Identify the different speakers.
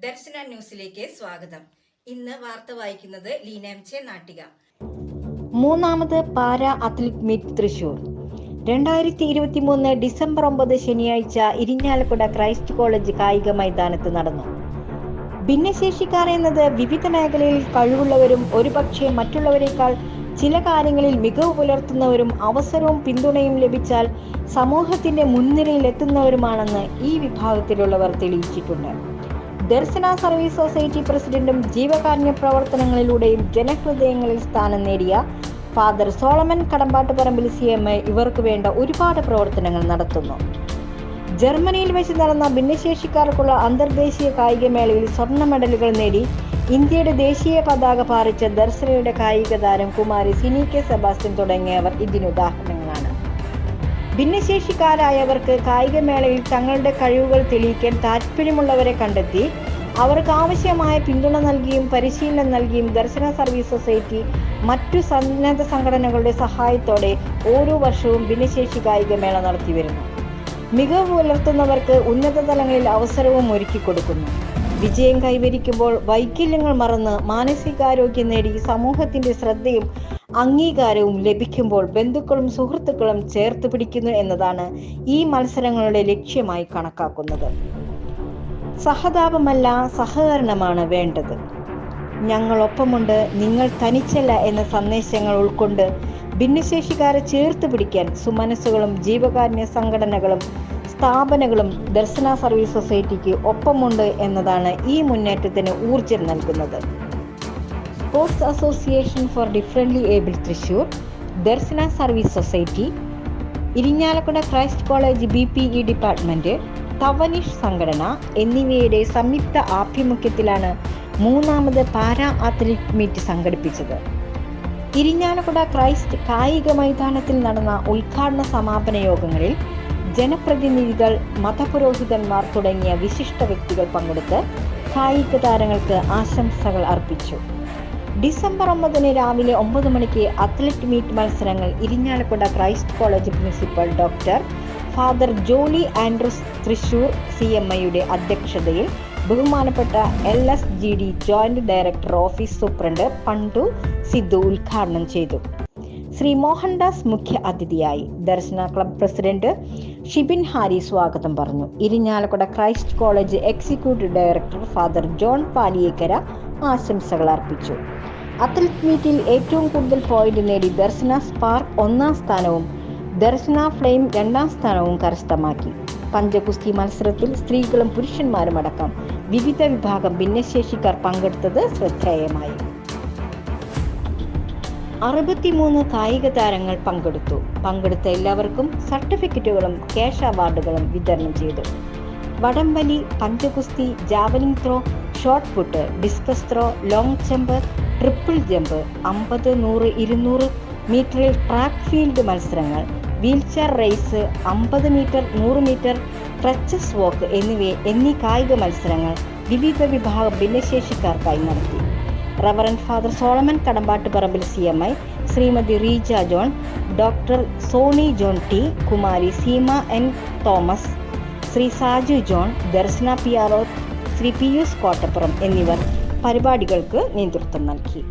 Speaker 1: ദർശന ന്യൂസിലേക്ക് സ്വാഗതം. ഇന്ന് വാർത്ത വായിക്കുന്നത് ലീന എം. നാട്ടിക.
Speaker 2: മൂന്നാമത് para athlete meet Thrissur 2023 December 9 ശനിയാഴ്ച ഇരിഞ്ഞാലക്കുട ക്രൈസ്റ്റ് കോളേജ് കായിക മൈതാനത്ത് നടന്നു. ഭിന്നശേഷിക്കാർ എന്നത് വിവിധ മേഖലയിൽ കഴിവുള്ളവരും ഒരുപക്ഷെ മറ്റുള്ളവരെക്കാൾ ചില കാര്യങ്ങളിൽ മികവ് പുലർത്തുന്നവരും അവസരവും പിന്തുണയും ലഭിച്ചാൽ സമൂഹത്തിന്റെ മുൻനിരയിൽ എത്തുന്നവരുമാണെന്ന് ഈ വിഭാഗത്തിലുള്ളവർ തെളിയിച്ചിട്ടുണ്ട്. ദർശന സർവീസ് സൊസൈറ്റി പ്രസിഡന്റും ജീവകാരുണ്യ പ്രവർത്തനങ്ങളിലൂടെയും ജനഹൃദയങ്ങളിൽ സ്ഥാനം നേടിയ ഫാദർ സോളമൻ കടമ്പാട്ടുപറമ്പിൽ CMI ഇവർക്ക് വേണ്ട ഒരുപാട് പ്രവർത്തനങ്ങൾ നടത്തുന്നു. ജർമ്മനിയിൽ വെച്ച് നടന്ന ഭിന്നശേഷിക്കാർക്കുള്ള അന്തർദേശീയ കായികമേളയിൽ സ്വർണ്ണ മെഡലുകൾ നേടി ഇന്ത്യയുടെ ദേശീയ പതാക പാറിച്ച ദർശനയുടെ കായിക താരം കുമാരി സിനി കെ സെബാസ്റ്റ്യൻ തുടങ്ങിയവർ ഇതിനുദാഹരണങ്ങളാണ്. ഭിന്നശേഷിക്കാരായവർക്ക് കായികമേളയിൽ തങ്ങളുടെ കഴിവുകൾ തെളിയിക്കാൻ താല്പര്യമുള്ളവരെ കണ്ടെത്തി അവർക്ക് ആവശ്യമായ പിന്തുണ നൽകിയും പരിശീലനം നൽകിയും ദർശന സർവീസ് സൊസൈറ്റി മറ്റു സന്നദ്ധ സംഘടനകളുടെ സഹായത്തോടെ ഓരോ വർഷവും ഭിന്നശേഷി കായികമേള നടത്തിവരുന്നു. മികവ് പുലർത്തുന്നവർക്ക് ഉന്നത തലങ്ങളിൽ അവസരവും ഒരുക്കി കൊടുക്കുന്നു. വിജയം കൈവരിക്കുമ്പോൾ വൈകല്യങ്ങൾ മറന്ന് മാനസികാരോഗ്യം നേടി സമൂഹത്തിന്റെ ശ്രദ്ധയും അംഗീകാരവും ലഭിക്കുമ്പോൾ ബന്ധുക്കളും സുഹൃത്തുക്കളും ചേർത്ത് പിടിക്കുന്നു എന്നതാണ് ഈ മത്സരങ്ങളുടെ ലക്ഷ്യമായി കണക്കാക്കുന്നത്. സഹതാപമല്ല, സഹകരണമാണ് വേണ്ടത്. ഞങ്ങളൊപ്പമുണ്ട്, നിങ്ങൾ തനിച്ചല്ല എന്ന സന്ദേശങ്ങൾ ഉൾക്കൊണ്ട് ഭിന്നശേഷിക്കാരെ ചേർത്ത് പിടിക്കാൻ സുമനസ്സുകളും ജീവകാരുണ്യ സംഘടനകളും സ്ഥാപനങ്ങളും ദർശന സർവീസ് സൊസൈറ്റിക്ക് ഒപ്പമുണ്ട് എന്നതാണ് ഈ മുന്നേറ്റത്തിന് ഊർജം നൽകുന്നത്. Sports association for differently abled Thrissur, Darshana service society, Irinjalakuda Christ college BPE department, Thavanish സംഘടന എന്നിവയുടെ സംയുക്ത ആഭിമുഖ്യത്തിലാണ് മൂന്നാമത് പാരാ അത്ലറ്റ് മീറ്റ് സംഘടിപ്പിച്ചത്. ഇരിഞ്ഞാലക്കുട ക്രൈസ്റ്റ് കായിക മൈതാനത്തിൽ നടന്ന ഉദ്ഘാടന സമാപന യോഗങ്ങളിൽ ജനപ്രതിനിധികൾ, മതപുരോഹിതന്മാർ തുടങ്ങിയ വിശിഷ്ട വ്യക്തികൾ പങ്കെടുത്ത് കായിക താരങ്ങൾക്ക് ആശംസകൾ അർപ്പിച്ചു. ഡിസംബർ 9 രാവിലെ 9 മണിക്ക് അത്ലറ്റ് മീറ്റ് മത്സരങ്ങൾ Irinjalakuda Christ college principal doctor father Jolly Andrews Thrissur CMIയുടെ അധ്യക്ഷതയിൽ ബഹുമാനപ്പെട്ട LSGD joint director office superintendent Pandu Sidhu ഉദ്ഘാടനം ചെയ്തു. ശ്രീ മോഹൻദാസ് മുഖ്യ അതിഥിയായി. ദർശന ക്ലബ് പ്രസിഡന്റ് ഷിബിൻ ഹാരി സ്വാഗതം പറഞ്ഞു. Irinjalakuda Christ college executive director father John Paliyekkara ആശംസകൾ അർപ്പിച്ചു. അത്ലറ്റ് മീറ്റിൽ ഏറ്റവും കൂടുതൽ പോയിന്റ് നേടി ദർശന സ്പാർക്ക് 1ാം സ്ഥാനവും ദർശന ഫ്ലെയിം 2ാം സ്ഥാനവും കരസ്ഥമാക്കി. പഞ്ചഗുസ്തി മത്സരത്തിൽ സ്ത്രീകളും പുരുഷന്മാരും അടക്കം വിവിധ വിഭാഗം ഭിന്നശേഷിക്കാർ പങ്കെടുത്തത് ശ്രദ്ധേയമായി. 63 കായിക താരങ്ങൾ പങ്കെടുത്ത എല്ലാവർക്കും സർട്ടിഫിക്കറ്റുകളും ക്യാഷ് അവാർഡുകളും വിതരണം ചെയ്തു. വടംവലി, പഞ്ചഗുസ്തി, javelin throw, shot put, discus throw, long jump, triple jump, 50, 100, 200 മീറ്ററിൽ ട്രാക്ക് ഫീൽഡ് മത്സരങ്ങൾ, wheelchair race, 50 metre, 100 metre, crutches walk എന്നീ കായിക മത്സരങ്ങൾ വിവിധ വിഭാഗം ഭിന്നശേഷിക്കാർക്കായി നടത്തി. Reverend father Solomon Kadampattuparambil CMI, Shrimati Reeja John, doctor Sony John T, Kumari Seema N Thomas, Shri Saju John, Darshana PRO Shri Pius Kottappuram എന്നിവർ പരിപാടികൾക്ക് നേതൃത്വം നൽകി.